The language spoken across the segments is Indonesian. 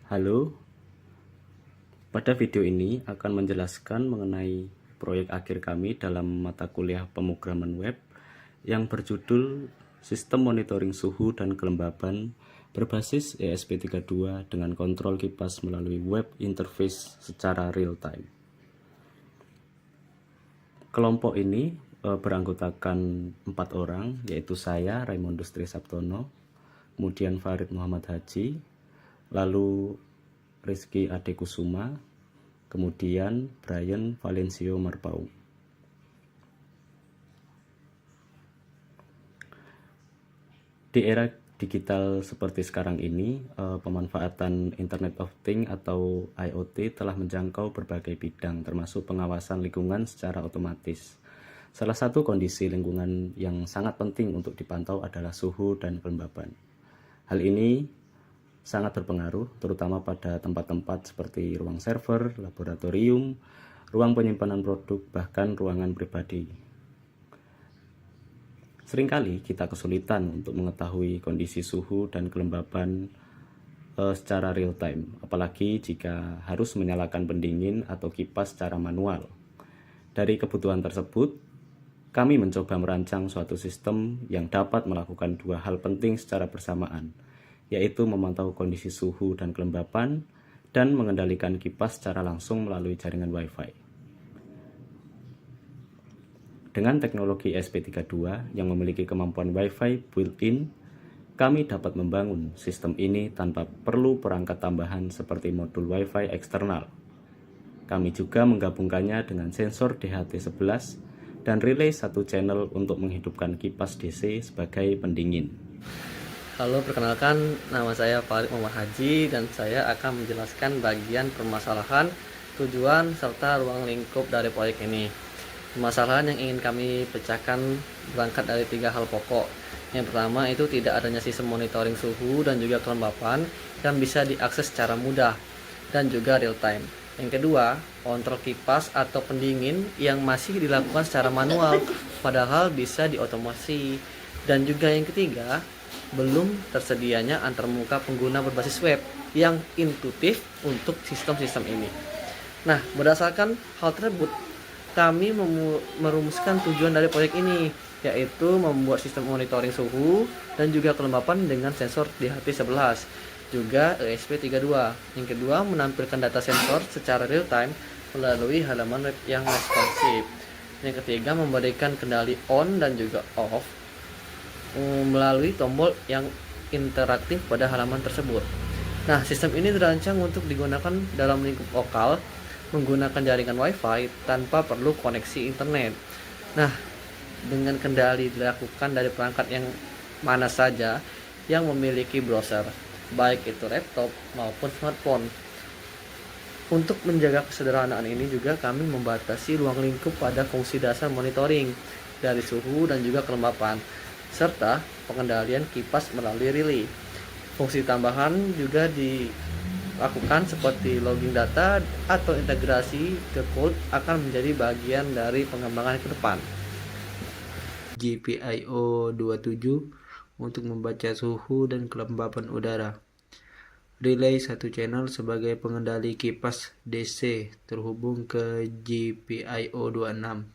Halo, pada video ini akan menjelaskan mengenai proyek akhir kami dalam mata kuliah pemrograman web yang berjudul Sistem Monitoring Suhu dan Kelembaban berbasis ESP32 dengan kontrol kipas melalui web interface secara real time. Kelompok ini beranggotakan 4 orang, yaitu saya, Raimondus Trisabtono, kemudian Farid Muhammad Haji, lalu Rizky Adekusuma, kemudian Brian Valencio Marpaung. Di era digital seperti sekarang ini, pemanfaatan Internet of Things atau IoT telah menjangkau berbagai bidang, termasuk pengawasan lingkungan secara otomatis. Salah satu kondisi lingkungan yang sangat penting untuk dipantau adalah suhu dan kelembaban. Hal ini sangat berpengaruh, terutama pada tempat-tempat seperti ruang server, laboratorium, ruang penyimpanan produk, bahkan ruangan pribadi. Seringkali kita kesulitan untuk mengetahui kondisi suhu dan kelembaban secara real time, apalagi jika harus menyalakan pendingin atau kipas secara manual. Dari kebutuhan tersebut, kami mencoba merancang suatu sistem yang dapat melakukan dua hal penting secara bersamaan, yaitu memantau kondisi suhu dan kelembapan dan mengendalikan kipas secara langsung melalui jaringan Wi-Fi. Dengan teknologi ESP32 yang memiliki kemampuan Wi-Fi built-in, kami dapat membangun sistem ini tanpa perlu perangkat tambahan seperti modul Wi-Fi eksternal. Kami juga menggabungkannya dengan sensor DHT11 dan relay satu channel untuk menghidupkan kipas DC sebagai pendingin. Halo, perkenalkan, nama saya Farid Muhammad Haji dan saya akan menjelaskan bagian permasalahan, tujuan, serta ruang lingkup dari proyek ini. Permasalahan yang ingin kami pecahkan berangkat dari 3 hal pokok. Yang pertama itu tidak adanya sistem monitoring suhu dan juga kelembapan yang bisa diakses secara mudah dan juga real time. Yang kedua, kontrol kipas atau pendingin yang masih dilakukan secara manual, padahal bisa diotomasi. Dan juga yang ketiga, belum tersedianya antarmuka pengguna berbasis web yang intuitif untuk sistem-sistem ini. Nah, berdasarkan hal tersebut, kami merumuskan tujuan dari proyek ini, yaitu membuat sistem monitoring suhu dan juga kelembapan dengan sensor DHT11, juga ESP32. Yang kedua, menampilkan data sensor secara real time melalui halaman web yang responsif. Yang ketiga, memberikan kendali on dan juga off melalui tombol yang interaktif pada halaman tersebut. Nah, sistem ini dirancang untuk digunakan dalam lingkup lokal menggunakan jaringan Wi-Fi tanpa perlu koneksi internet. Nah, dengan kendali dilakukan dari perangkat yang mana saja yang memiliki browser, baik itu laptop maupun smartphone. Untuk menjaga kesederhanaan ini juga kami membatasi ruang lingkup pada fungsi dasar monitoring dari suhu dan juga kelembapan, serta pengendalian kipas melalui relay. Fungsi tambahan juga dilakukan seperti logging data atau integrasi ke cloud akan menjadi bagian dari pengembangan ke depan. GPIO 27 untuk membaca suhu dan kelembapan udara. Relay satu channel sebagai pengendali kipas DC terhubung ke GPIO 26.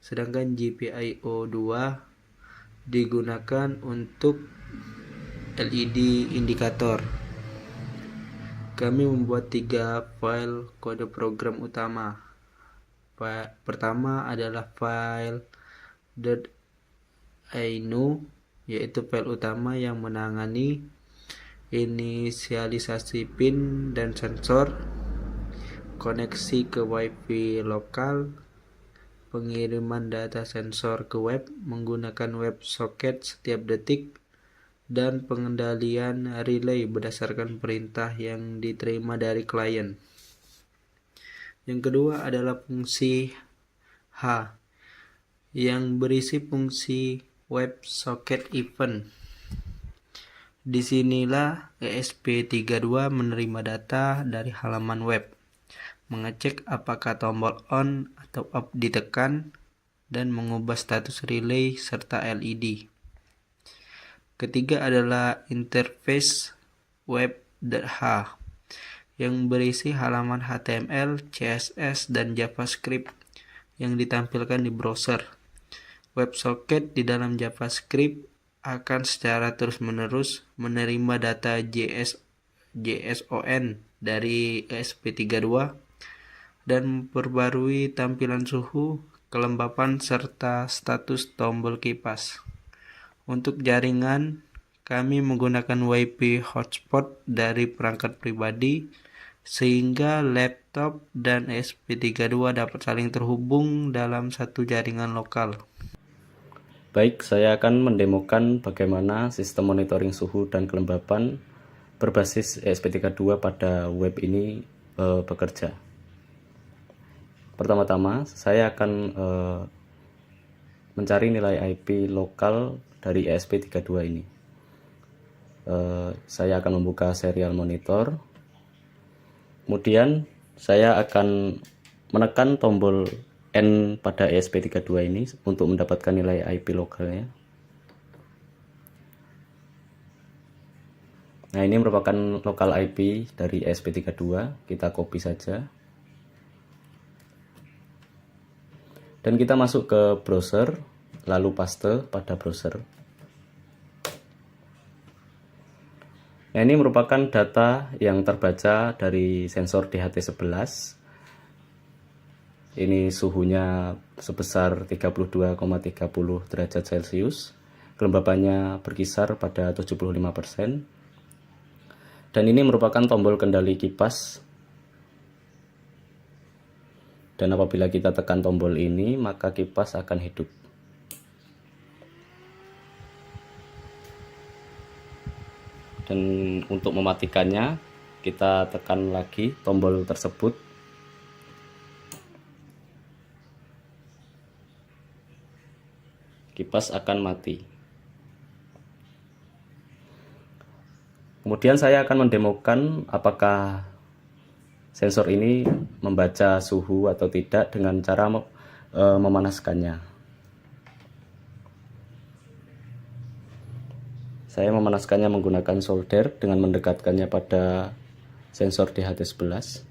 Sedangkan GPIO 2 digunakan untuk LED indikator. Kami membuat 3 file kode program utama. Pertama adalah file .inu, yaitu file utama yang menangani inisialisasi pin dan sensor, koneksi ke Wi-Fi lokal, pengiriman data sensor ke web menggunakan WebSocket setiap detik, dan pengendalian relay berdasarkan perintah yang diterima dari klien. Yang kedua adalah fungsi H yang berisi fungsi WebSocket event. Disinilah ESP32 menerima data dari halaman web, mengecek apakah tombol on atau off ditekan, dan mengubah status relay serta LED. Ketiga adalah interface web.h yang berisi halaman HTML, CSS, dan JavaScript yang ditampilkan di browser. WebSocket di dalam JavaScript akan secara terus-menerus menerima data JSON dari ESP32 dan memperbarui tampilan suhu, kelembapan, serta status tombol kipas. Untuk jaringan, kami menggunakan WiFi hotspot dari perangkat pribadi sehingga laptop dan ESP32 dapat saling terhubung dalam satu jaringan lokal. Baik, saya akan mendemokan bagaimana sistem monitoring suhu dan kelembapan berbasis ESP32 pada web ini bekerja. Pertama-tama, saya akan mencari nilai IP lokal dari ESP32 ini. Saya akan membuka serial monitor. Kemudian saya akan menekan tombol N pada ESP32 ini untuk mendapatkan nilai IP lokalnya. Nah, ini merupakan lokal IP dari ESP32. Kita copy saja. Dan kita masuk ke browser, lalu paste pada browser. Nah, ini merupakan data yang terbaca dari sensor DHT11. Ini suhunya sebesar 32,30 derajat Celcius. Kelembapannya berkisar pada 75%. Dan ini merupakan tombol kendali kipas. Dan apabila kita tekan tombol ini, maka kipas akan hidup. Dan untuk mematikannya, kita tekan lagi tombol tersebut. Kipas akan mati. Kemudian saya akan mendemokan apakah sensor ini membaca suhu atau tidak dengan cara memanaskannya. Saya memanaskannya menggunakan solder dengan mendekatkannya pada sensor DHT11.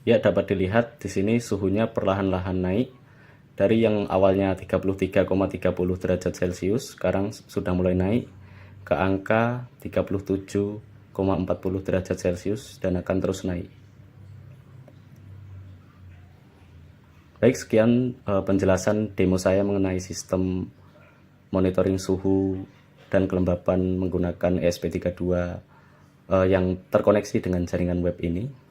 Ya, dapat dilihat di sini suhunya perlahan-lahan naik dari yang awalnya 33,30 derajat Celcius, sekarang sudah mulai naik ke angka 37,40 derajat Celcius dan akan terus naik. Baik, sekian penjelasan demo saya mengenai sistem monitoring suhu dan kelembapan menggunakan ESP32 yang terkoneksi dengan jaringan web ini.